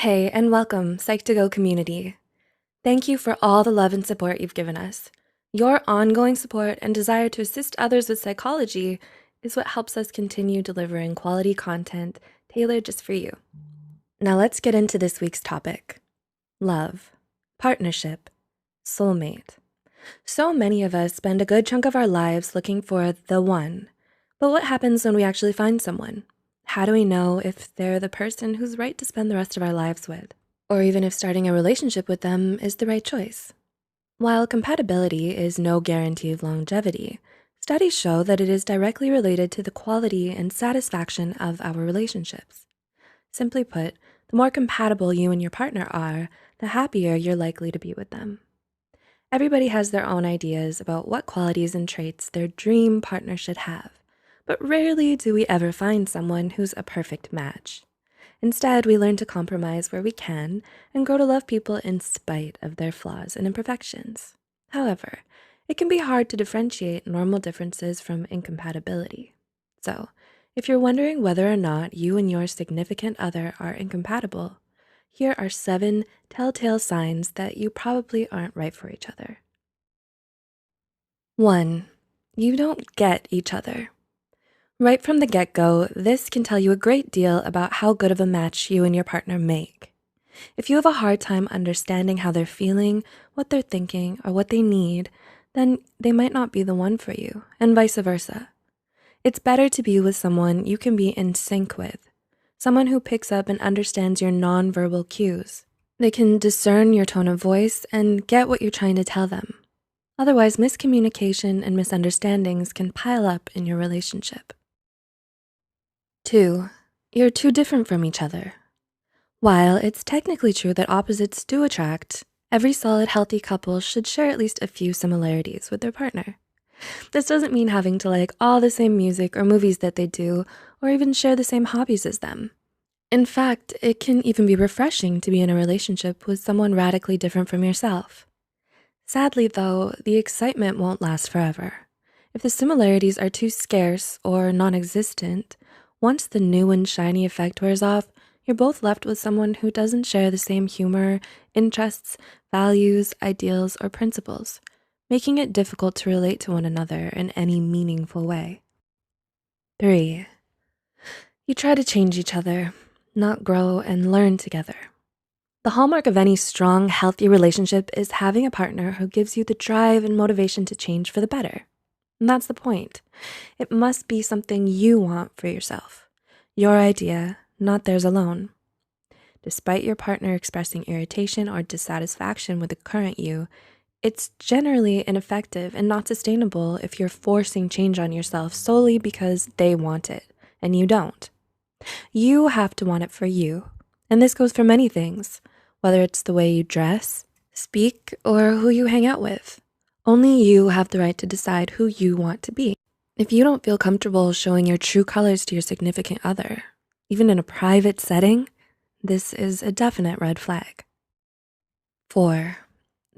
Hey, and welcome, Psych2Go community. Thank you for all the love and support you've given us. Your ongoing support and desire to assist others with psychology is what helps us continue delivering quality content tailored just for you. Now let's get into this week's topic: love, partnership, soulmate. So many of us spend a good chunk of our lives looking for the one. But what happens when we actually find someone? How do we know if they're the person who's right to spend the rest of our lives with? Or even if starting a relationship with them is the right choice? While compatibility is no guarantee of longevity, studies show that it is directly related to the quality and satisfaction of our relationships. Simply put, the more compatible you and your partner are, the happier you're likely to be with them. Everybody has their own ideas about what qualities and traits their dream partner should have, but rarely do we ever find someone who's a perfect match. Instead, we learn to compromise where we can and grow to love people in spite of their flaws and imperfections. However, it can be hard to differentiate normal differences from incompatibility. So, if you're wondering whether or not you and your significant other are incompatible, here are 7 telltale signs that you probably aren't right for each other. 1. You don't get each other. Right from the get-go, this can tell you a great deal about how good of a match you and your partner make. If you have a hard time understanding how they're feeling, what they're thinking, or what they need, then they might not be the one for you, and vice versa. It's better to be with someone you can be in sync with, someone who picks up and understands your nonverbal cues. They can discern your tone of voice and get what you're trying to tell them. Otherwise, miscommunication and misunderstandings can pile up in your relationship. 2. You're too different from each other. While it's technically true that opposites do attract, every solid, healthy couple should share at least a few similarities with their partner. This doesn't mean having to like all the same music or movies that they do, or even share the same hobbies as them. In fact, it can even be refreshing to be in a relationship with someone radically different from yourself. Sadly, though, the excitement won't last forever. If the similarities are too scarce or non-existent, once the new and shiny effect wears off, you're both left with someone who doesn't share the same humor, interests, values, ideals, or principles, making it difficult to relate to one another in any meaningful way. 3. You try to change each other, not grow and learn together. The hallmark of any strong, healthy relationship is having a partner who gives you the drive and motivation to change for the better. And that's the point. It must be something you want for yourself, your idea, not theirs alone. Despite your partner expressing irritation or dissatisfaction with the current you, it's generally ineffective and not sustainable if you're forcing change on yourself solely because they want it and you don't. You have to want it for you, and this goes for many things, whether it's the way you dress, speak, or who you hang out with. Only you have the right to decide who you want to be. If you don't feel comfortable showing your true colors to your significant other, even in a private setting, this is a definite red flag. 4.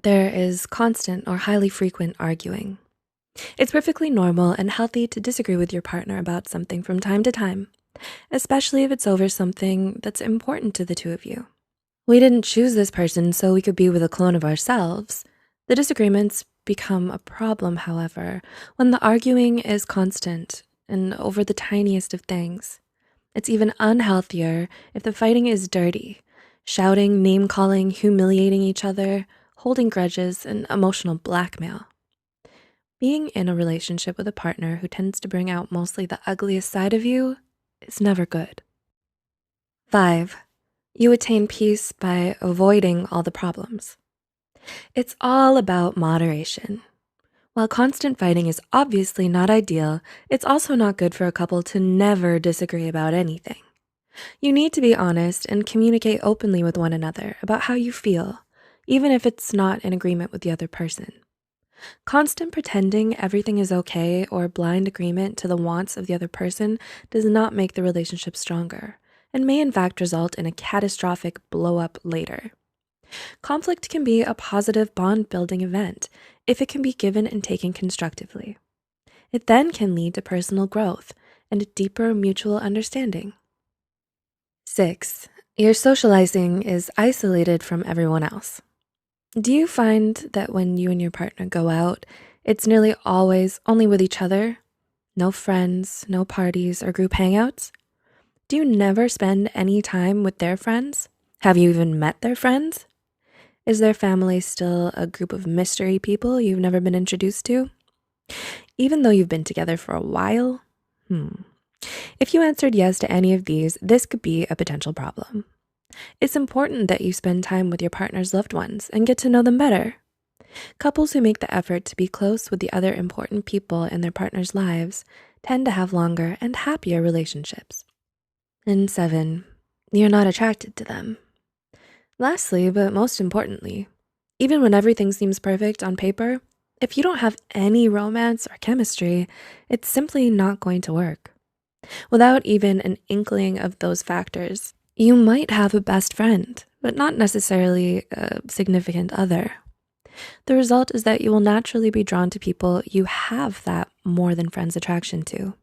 There is constant or highly frequent arguing. It's perfectly normal and healthy to disagree with your partner about something from time to time, especially if it's over something that's important to the two of you. We didn't choose this person so we could be with a clone of ourselves. The disagreements become a problem, however, when the arguing is constant and over the tiniest of things. It's even unhealthier if the fighting is dirty, shouting, name-calling, humiliating each other, holding grudges, and emotional blackmail. Being in a relationship with a partner who tends to bring out mostly the ugliest side of you is never good. 5. You attain peace by avoiding all the problems. It's all about moderation. While constant fighting is obviously not ideal, it's also not good for a couple to never disagree about anything. You need to be honest and communicate openly with one another about how you feel, even if it's not in agreement with the other person. Constant pretending everything is okay or blind agreement to the wants of the other person does not make the relationship stronger and may in fact result in a catastrophic blow-up later. Conflict can be a positive bond-building event if it can be given and taken constructively. It then can lead to personal growth and a deeper mutual understanding. 6. Your socializing is isolated from everyone else. Do you find that when you and your partner go out, it's nearly always only with each other? No friends, no parties or group hangouts? Do you never spend any time with their friends? Have you even met their friends? Is their family still a group of mystery people you've never been introduced to? Even though you've been together for a while? If you answered yes to any of these, this could be a potential problem. It's important that you spend time with your partner's loved ones and get to know them better. Couples who make the effort to be close with the other important people in their partner's lives tend to have longer and happier relationships. And 7, you're not attracted to them. Lastly, but most importantly, even when everything seems perfect on paper, if you don't have any romance or chemistry, it's simply not going to work. Without even an inkling of those factors, you might have a best friend, but not necessarily a significant other. The result is that you will naturally be drawn to people you have that more than friends attraction to.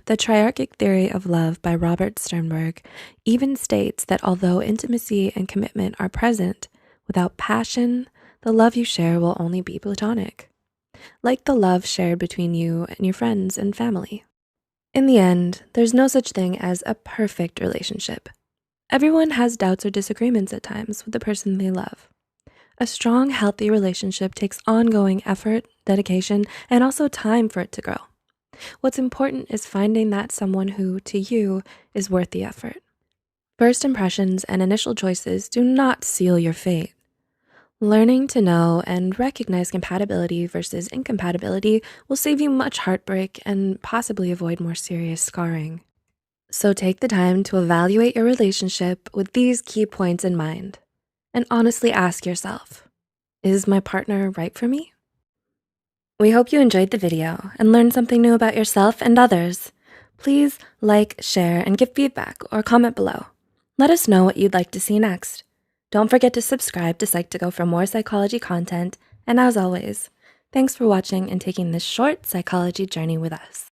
The triarchic theory of love by Robert Sternberg even states that although intimacy and commitment are present, without passion, the love you share will only be platonic, like the love shared between you and your friends and family. In the end, there's no such thing as a perfect relationship. Everyone has doubts or disagreements at times with the person they love. A strong, healthy relationship takes ongoing effort, dedication, and also time for it to grow. What's important is finding that someone who, to you, is worth the effort. First impressions and initial choices do not seal your fate. Learning to know and recognize compatibility versus incompatibility will save you much heartbreak and possibly avoid more serious scarring. So take the time to evaluate your relationship with these key points in mind, and honestly ask yourself, is my partner right for me? We hope you enjoyed the video and learned something new about yourself and others. Please like, share, and give feedback or comment below. Let us know what you'd like to see next. Don't forget to subscribe to Psych2Go for more psychology content. And as always, thanks for watching and taking this short psychology journey with us.